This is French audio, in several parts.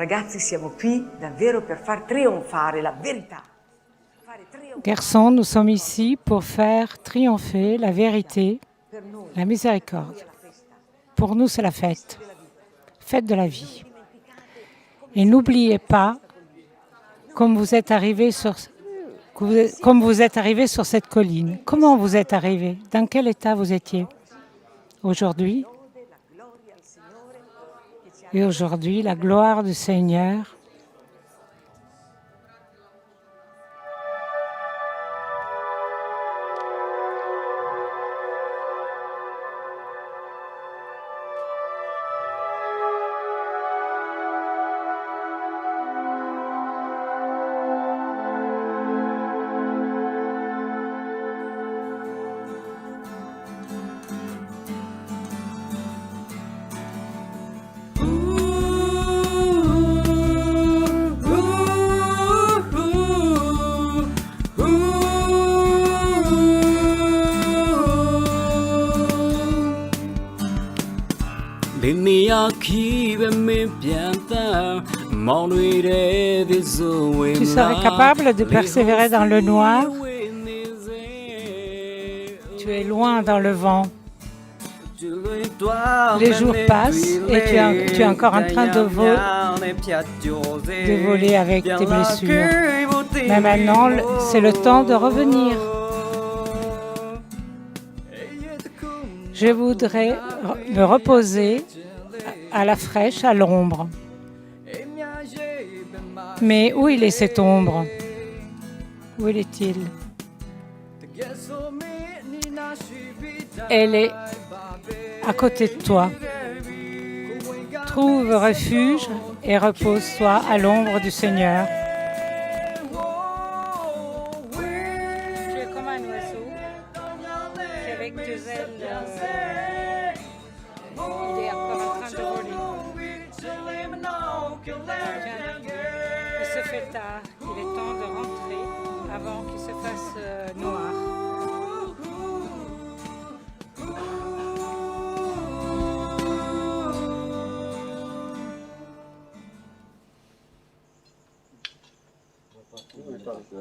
Ragazzi, siamo qui davvero per far trionfare la verità. Garçons, nous sommes ici pour faire triompher la vérité, la miséricorde. Pour nous, c'est la fête, fête de la vie. Et n'oubliez pas, comme vous êtes arrivés sur cette colline, comment vous êtes arrivés? Dans quel état vous étiez aujourd'hui? Et aujourd'hui, la gloire du Seigneur. Tu serais capable de persévérer dans le noir. Tu es loin dans le vent. Les jours passent et tu es encore en train de voler avec tes blessures. Mais maintenant, c'est le temps de revenir. Je voudrais me reposer à la fraîche, à l'ombre. Mais où il est cette ombre? Où est-il? Elle est à côté de toi. Trouve refuge et repose-toi à l'ombre du Seigneur. Tu es comme un oiseau qui, avec deux ailes, il est encore en train de voler. Il se fait tard, il est temps de rentrer avant qu'il se fasse noir.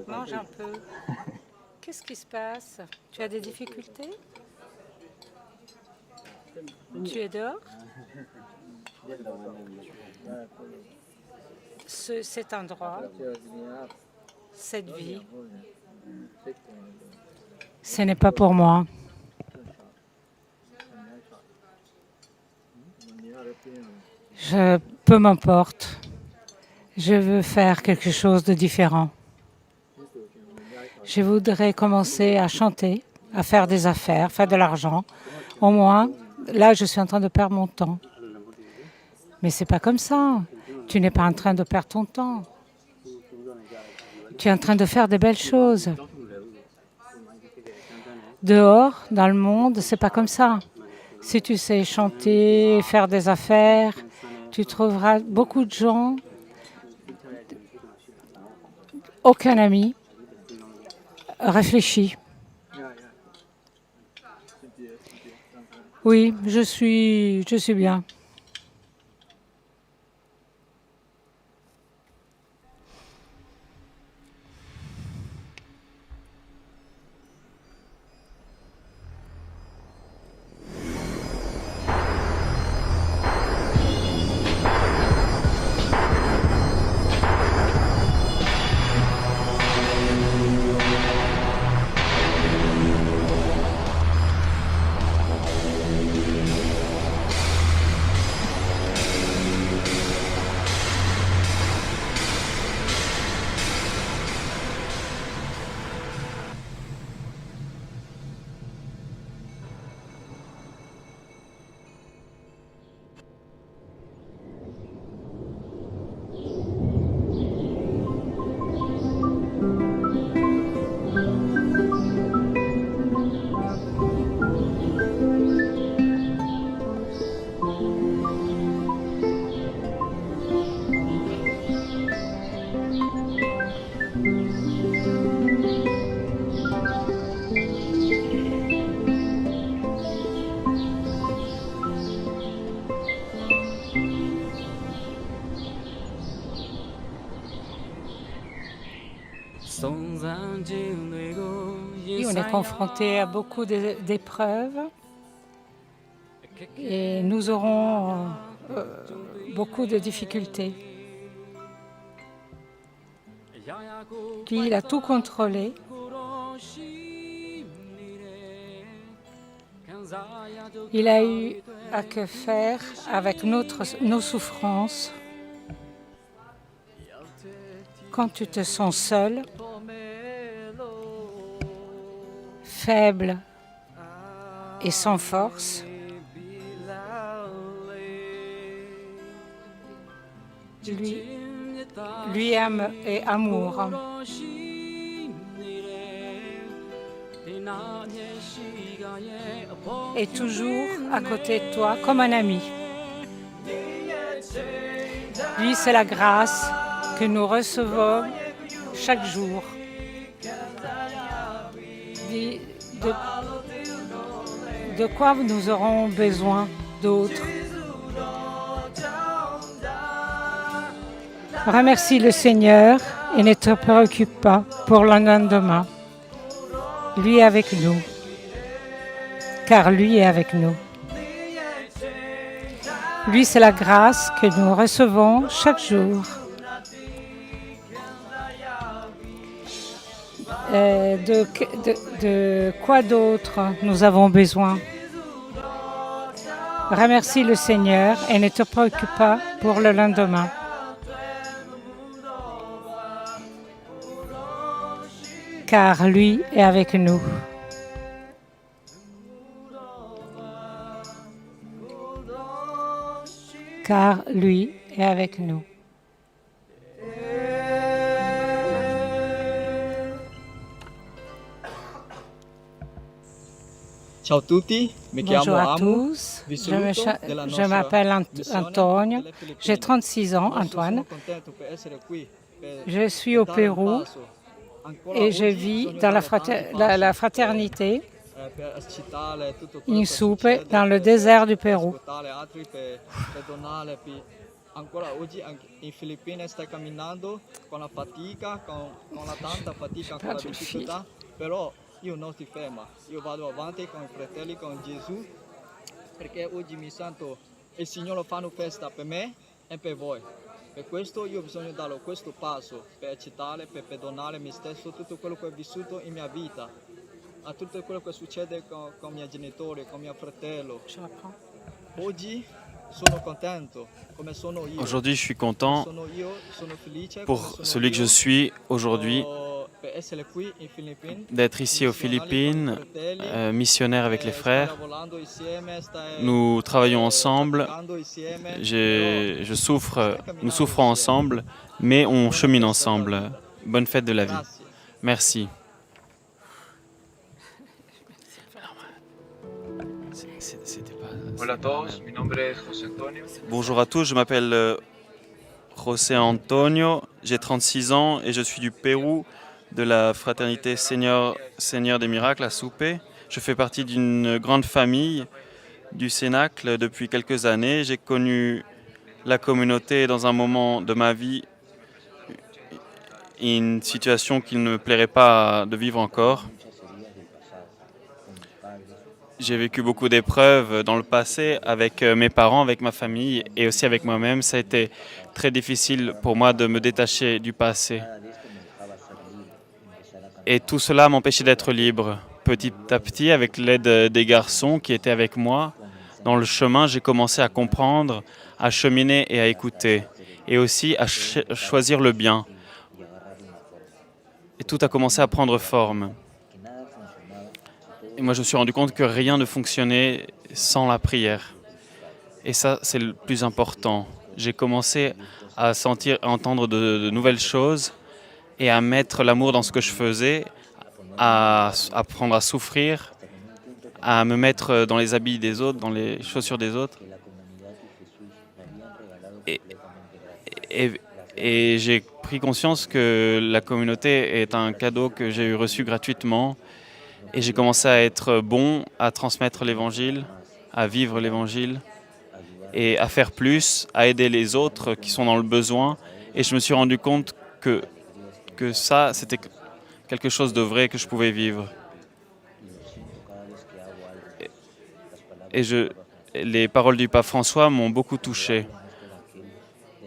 Mange un peu. Qu'est-ce qui se passe? Tu as des difficultés? Tu es dehors? Cet endroit, cette vie, ce n'est pas pour moi. Peu m'importe. Je veux faire quelque chose de différent. Je voudrais commencer à chanter, à faire des affaires, faire de l'argent. Au moins, là, je suis en train de perdre mon temps. Mais c'est pas comme ça. Tu n'es pas en train de perdre ton temps. Tu es en train de faire des belles choses. Dehors, dans le monde, c'est pas comme ça. Si tu sais chanter, faire des affaires, tu trouveras beaucoup de gens. Aucun ami. Réfléchis. Oui, je suis bien. Et on est confronté à beaucoup d'épreuves et nous aurons beaucoup de difficultés. Lui, il a tout contrôlé. Il a eu à que faire avec nos souffrances. Quand tu te sens seul, faible et sans force, lui aime et amour. Et toujours à côté de toi comme un ami. Lui, c'est la grâce que nous recevons chaque jour. De quoi nous aurons besoin d'autres. Remercie le Seigneur et ne te préoccupe pas pour le lendemain. Lui est avec nous, car lui est avec nous. Lui, c'est la grâce que nous recevons chaque jour. De quoi d'autre nous avons besoin? Remercie le Seigneur et ne te préoccupe pas pour le lendemain. Car lui est avec nous. Car lui est avec nous. Ciao a tutti, mi Bonjour chiamo à Amu, tous, vi je saluto della nostra m'appelle missione Antonio, delle Filippine. j'ai 36 ans, Adesso Antoine. sono contento per essere qui, per Je suis au dare un Pérou passo. Ancora et je oggi vis bisogna dans dare tanti la passi fraternité per accettare tutto quello in che soupe succede, dans le per désert du Pérou. ascoltare altri, per donare. Ancora oggi anche in Filippine stai camminando con la fatica, con la tanta fatica, con la perdu il fil. difficoltà, però io non ti fermo, io vado avanti con i fratelli, con Gesù, perché oggi mi sento il Signore fa una festa per me e per voi. Per questo io ho bisogno di dare questo passo, per accettare, per perdonare me stesso, tutto quello che ho vissuto in mia vita, a tutto quello che succede con i miei genitori, con mio fratello. Oggi sono contento, come sono io. Aujourd'hui, je suis content Sono io, sono felice, pour come sono celui que je io. suis aujourd'hui Per essere qui in Filippine, d'être ici aux Philippines, missionnaire avec les frères. Nous travaillons ensemble, nous souffrons ensemble, mais on chemine ensemble. Bonne fête de la vie. Merci. Hola a todos, mi nombre es José Antonio. Bonjour à tous, je m'appelle José Antonio, j'ai 36 ans et je suis du Pérou, de la fraternité Seigneur des Miracles à Soupé. Je fais partie d'une grande famille du Cénacle depuis quelques années. J'ai connu la communauté dans un moment de ma vie, une situation qu'il ne me plairait pas de vivre encore. J'ai vécu beaucoup d'épreuves dans le passé avec mes parents, avec ma famille et aussi avec moi-même. Ça a été très difficile pour moi de me détacher du passé. Et tout cela m'empêchait d'être libre. Petit à petit, avec l'aide des garçons qui étaient avec moi, dans le chemin, j'ai commencé à comprendre, à cheminer et à écouter. Et aussi à choisir le bien. Et tout a commencé à prendre forme. Et moi, je me suis rendu compte que rien ne fonctionnait sans la prière. Et ça, c'est le plus important. J'ai commencé à sentir, à entendre de nouvelles choses et à mettre l'amour dans ce que je faisais, à apprendre à souffrir, à me mettre dans les habits des autres, dans les chaussures des autres. Et j'ai pris conscience que la communauté est un cadeau que j'ai reçu gratuitement. Et j'ai commencé à être bon, à transmettre l'évangile, à vivre l'évangile et à faire plus, à aider les autres qui sont dans le besoin. Et je me suis rendu compte que ça, c'était quelque chose de vrai que je pouvais vivre. Les paroles du pape François m'ont beaucoup touché.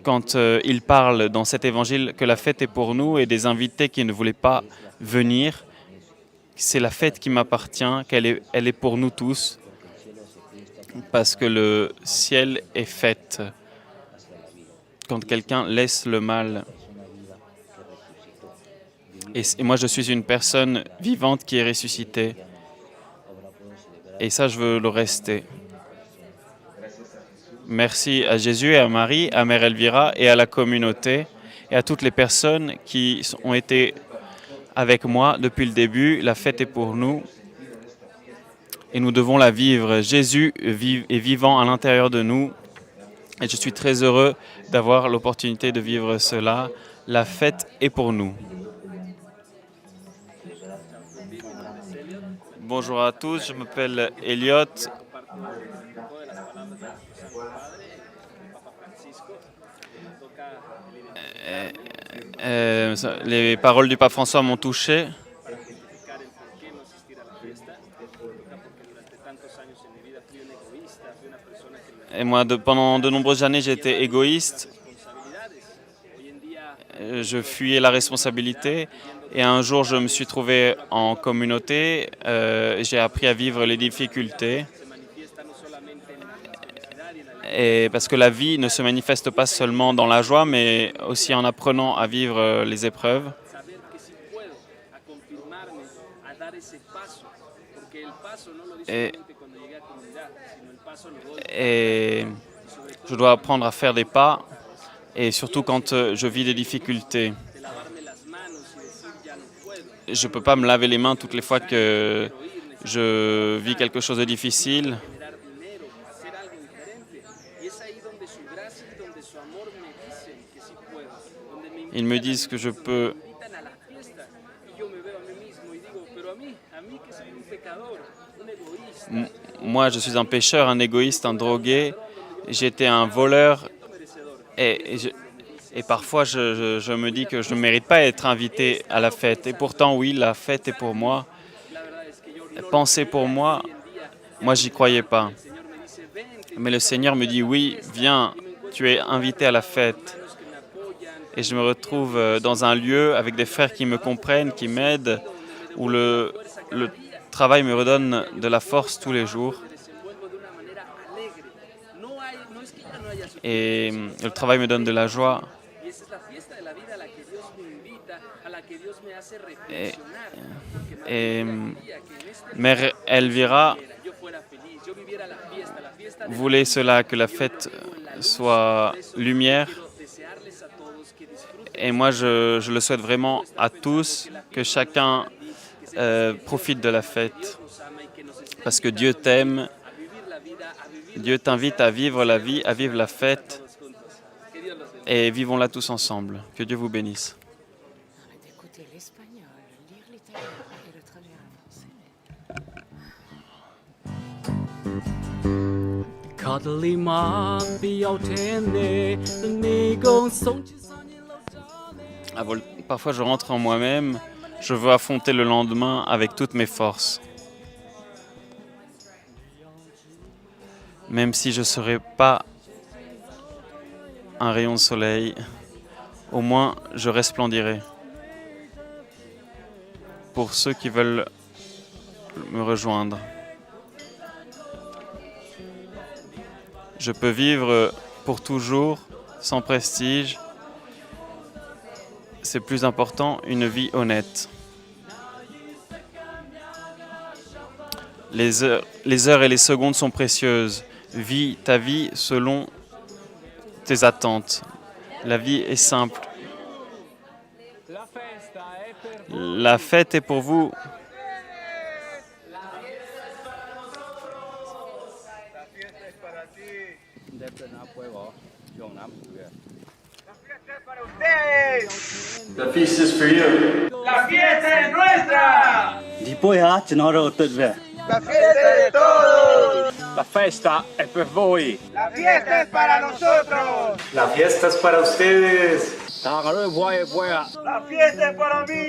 Quand il parle dans cet évangile que la fête est pour nous et des invités qui ne voulaient pas venir, c'est la fête qui m'appartient, elle est pour nous tous, parce que le ciel est fête. Quand quelqu'un laisse le mal. Et moi, je suis une personne vivante qui est ressuscitée. Et ça, je veux le rester. Merci à Jésus et à Marie, à Mère Elvira et à la communauté et à toutes les personnes qui ont été avec moi depuis le début. La fête est pour nous et nous devons la vivre. Jésus est vivant à l'intérieur de nous et je suis très heureux d'avoir l'opportunité de vivre cela. La fête est pour nous. Bonjour à tous, je m'appelle Elliot. Les paroles du pape François m'ont touché. Et moi, pendant de nombreuses années, j'étais égoïste. Je fuyais la responsabilité. Et un jour, je me suis trouvé en communauté. J'ai appris à vivre les difficultés. Et parce que la vie ne se manifeste pas seulement dans la joie, mais aussi en apprenant à vivre les épreuves. Et je dois apprendre à faire des pas, et surtout quand je vis des difficultés. Je ne peux pas me laver les mains toutes les fois que je vis quelque chose de difficile. Ils me disent que je peux. Moi, je suis un pécheur, un égoïste, un drogué. J'étais un voleur. Et parfois, je me dis que je ne mérite pas d'être invité à la fête. Et pourtant, oui, la fête est pour moi. Pensez pour moi. Moi, j'y croyais pas. Mais le Seigneur me dit, oui, viens, tu es invité à la fête. Et je me retrouve dans un lieu avec des frères qui me comprennent, qui m'aident, où le travail me redonne de la force tous les jours. Et le travail me donne de la joie. Et Mère Elvira voulait cela, que la fête soit lumière. Et moi, je le souhaite vraiment à tous, que chacun profite de la fête. Parce que Dieu t'aime, Dieu t'invite à vivre la vie, à vivre la fête. Et vivons-la tous ensemble. Que Dieu vous bénisse. D'écouter l'espagnol, lire l'italien et le traduire en français. Parfois, je rentre en moi-même. Je veux affronter le lendemain avec toutes mes forces. Même si je ne serai pas un rayon de soleil, au moins je resplendirai. Pour ceux qui veulent me rejoindre. Je peux vivre pour toujours, sans prestige. C'est plus important, une vie honnête. Les heures et les secondes sont précieuses. Vis ta vie selon tes attentes. La vie est simple. La fête est pour vous. The feast is for you. La fiesta es nuestra. La fiesta es de todos. La festa è per voi. La fiesta es para nosotros. La fiesta es para ustedes. La fiesta es para mí.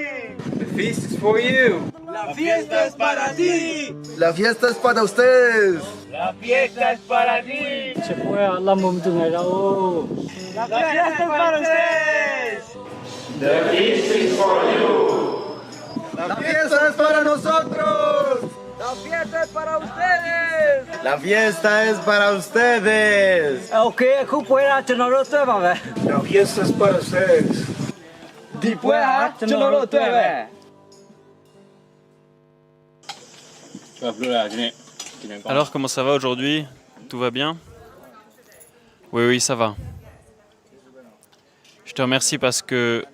The feast is for you. La fiesta es para ti. La fiesta es para ustedes. La fiesta es para ti. La fiesta es para ustedes. The feast is for you. La fiesta es para nosotros. La fiesta es para ustedes. La fiesta es para ustedes. La fiesta es para ustedes. Alors, comment ça va aujourd'hui? Tout va bien? Oui, oui, ça va. Je te remercie parce que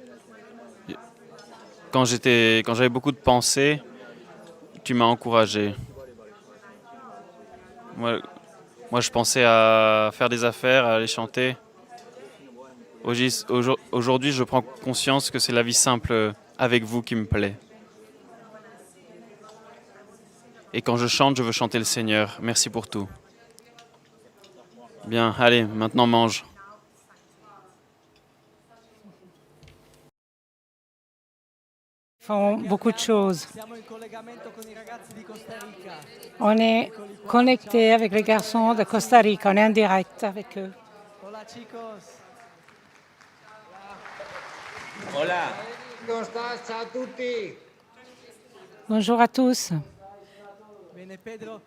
quand j'avais beaucoup de pensées, tu m'as encouragé. Moi, je pensais à faire des affaires, à aller chanter. Aujourd'hui, je prends conscience que c'est la vie simple avec vous qui me plaît. Et quand je chante, je veux chanter le Seigneur. Merci pour tout. Bien, allez, maintenant mange. Ils font beaucoup de choses. On est connecté avec les garçons de Costa Rica, on est en direct avec eux. Hola. ¿Cómo estás? Ciao a tutti. Bonjour à tous. Bene Pedro,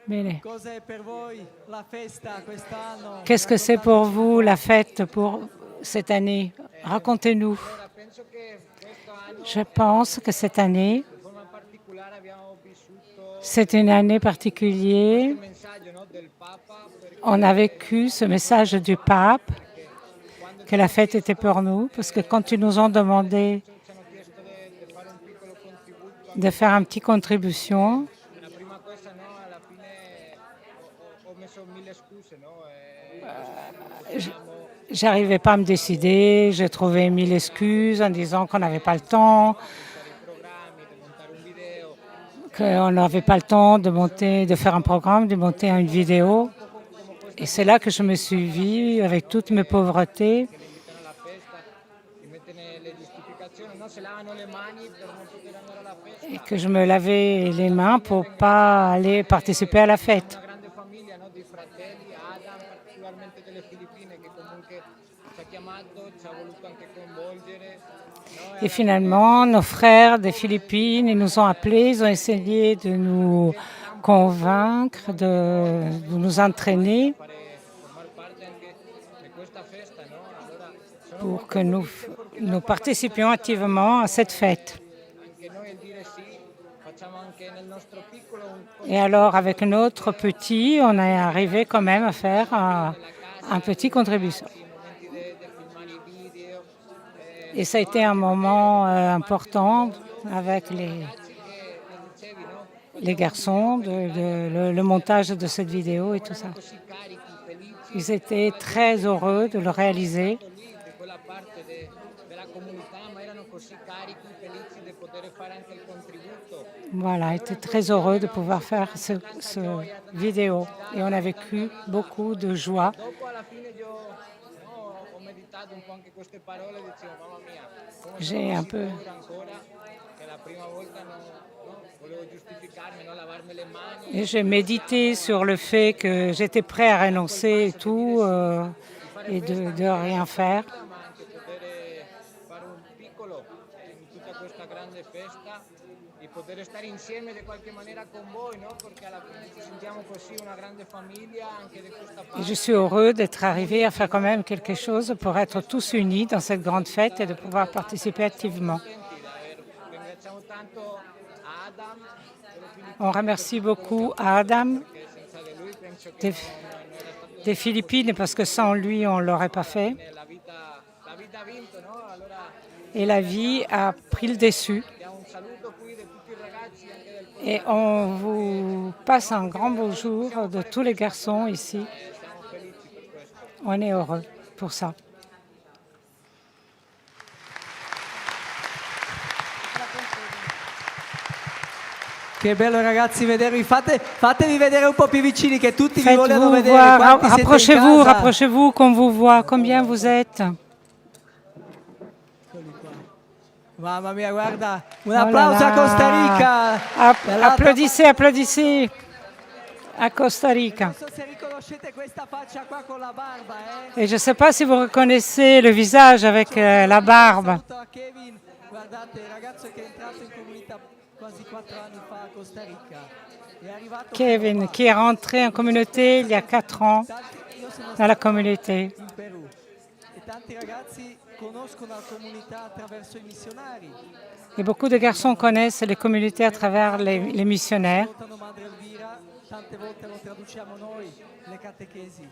Bene. cosa è per voi la festa quest'anno? Qu'est-ce que c'est pour vous la fête pour cette année? Racontez-nous. Je pense que cette année, c'est une année particulière. On a vécu ce message du pape, que la fête était pour nous, parce que quand ils nous ont demandé de faire une petite contribution, j'arrivais pas à me décider, j'ai trouvé 1000 excuses en disant qu'on n'avait pas le temps, qu'on n'avait pas le temps de faire un programme, de monter une vidéo. Et c'est là que je me suis vue avec toutes mes pauvretés. Et que je me lavais les mains pour ne pas aller participer à la fête. Et finalement, nos frères des Philippines, ils nous ont appelés, ils ont essayé de nous convaincre, de nous entraîner pour que nous participions activement à cette fête. Et alors, avec notre petit, on est arrivé quand même à faire un petit contribution. Et ça a été un moment important avec les garçons, le montage de cette vidéo et tout ça. Ils étaient très heureux de le réaliser. Voilà, ils étaient très heureux de pouvoir faire ce vidéo. Et on a vécu beaucoup de joie. J'ai un peu... Et j'ai médité sur le fait que j'étais prêt à renoncer et tout, et de rien faire. Et je suis heureux d'être arrivé à faire quand même quelque chose pour être tous unis dans cette grande fête et de pouvoir participer activement. On remercie beaucoup à Adam des Philippines parce que sans lui, on ne l'aurait pas fait. Et la vie a pris le dessus. Et on vous passe un grand bonjour de tous les garçons ici. On est heureux pour ça. Che bello ragazzi vedervi, fatevi vedere un po' più vicini che tutti vi vogliono vedere. Rapprochez-vous qu'on vous voit, combien vous êtes. Eccoli qua. Mamma mia, guarda, un Oh là applauso a là. Costa Rica. Dall'altra Applaudissez, applaudissez à Costa Rica. Non so se riconoscete questa faccia qua con la barba, Et je ne sais pas si vous reconnaissez le visage avec la barbe. Saluto a Kevin, guardate, il ragazzo che è entrato in comunità quasi 4 anni fa a Costa Rica. È arrivato Kevin, qui est rentré en communauté il y a 4 ans io sono dans la communauté. in Perù e tanti ragazzi conoscono la comunità attraverso i missionari. Et beaucoup de garçons connaissent les communautés à travers les missionnaires. Ascoltano Madre Elvira, tante volte lo traduciamo noi, le catechesi,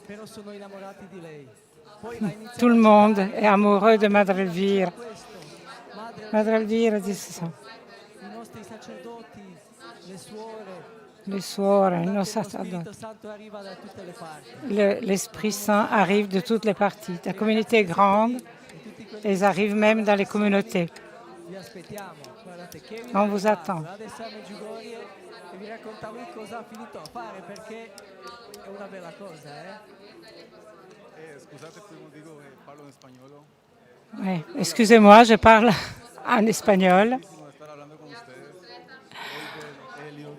però sono innamorati di lei. Poi la iniziano Tout le a monde citare est amoureux de Madre Elvira. questo. Madre Madre Elvira dit ça. i nostri sacerdoti, le suore, Les suore, nos lo sacerdotes. Spirito Santo arriva da tutte le parti. L'Esprit Saint arrive de toutes les parties. La communauté est grande, et ils arrivent même dans les communautés. Vi aspettiamo. Guardate, Kevin On è vous arrivato, attend. adesso a Medjugorje e vi racconta lui cosa ha finito a fare perché è una bella cosa, Scusate, primo dico che parlo in spagnolo. Ouais. Excusez-moi, je parle en espagnol. Bellissimo estar hablando con ustedes. Olver, Elio,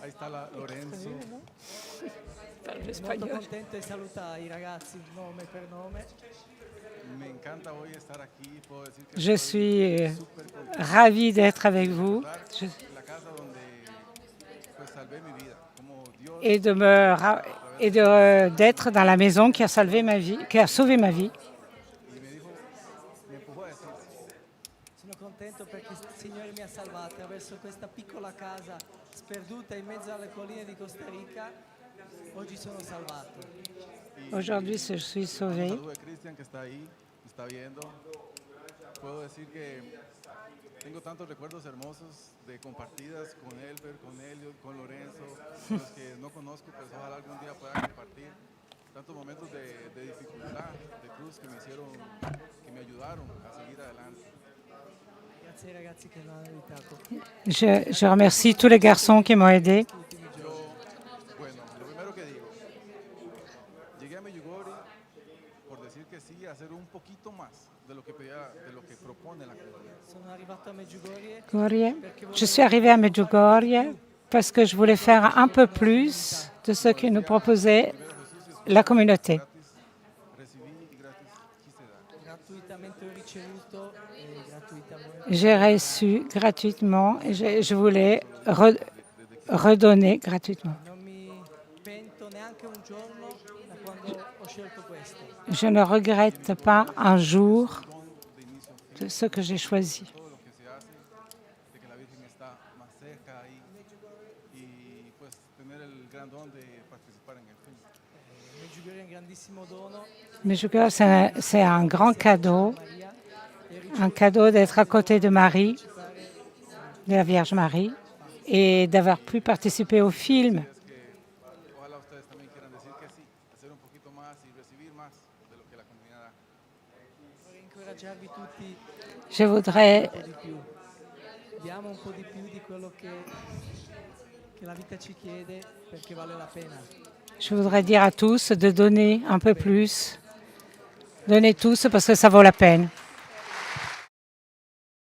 ahí está Lorenzo. Molto contento e saluta i ragazzi nome per nome. Me encanta hoy estar aquí. Puedo decir que Je estoy suis súper contento. ravie d'être avec vous La casa donde pues salvé mi vida. Como Dios et d'être dans la maison qui a sauvé ma vie, y me empujó a decir, Sono contento perché il Signore mi ha salvato attraverso questa piccola casa sperduta in mezzo alle colline di Costa Rica. Oggi sono salvato. Aujourd'hui, je suis sauvée. saludo de Cristian que está ahí, me está viendo. Puedo decir que tengo tantos recuerdos hermosos de compartidas con Elber, con Elliot, con Lorenzo, los que no conozco, pues ojalá algún día pueda compartir tantos momentos de dificultad, de cruz que me hicieron, que me ayudaron a seguir adelante. Grazie ai ragazzi che mi hanno aiutato. Je remercie tous les garçons qui m'ont aidé. Bueno, lo primero que digo, llegué a Medjugorje por decir que sí, hacer un poquito más de lo que propone la comunidad. Sono arrivato a Medjugorje Je suis arrivée à Medjugorje parce que je voulais faire un peu plus de ce que nous proposait la communauté. Recibí y gratis quise dar. gratuitamente ho ricevuto e gratuitamente J'ai reçu gratuitement et je voulais redonner gratuitement. non mi pento neanche un giorno da quando ho scelto questo. Je ne regrette pas un jour de ce que j'ai choisi. Todo lo que se hace, de que la Virgen está más cerca ahí y pues tener el gran don de participar en el film. Medjugorje è un grandissimo dono, Medjugorje, c'est un grand cadeau, Maria, e un cadeau d'être à côté de Marie, de la Vierge Marie, et d'avoir pu participer au film. Ojalá ustedes también quieran decir que sí, hacer un poquito más y recibir más de lo que la comunidad da. vorrei incoraggiarvi tutti Je voudrais un po' di più. Diamo un po' di più di quello che la vita ci chiede perché vale la pena. Je voudrais dire à tous de donner un peu plus. Donnez tous parce que ça vaut la peine.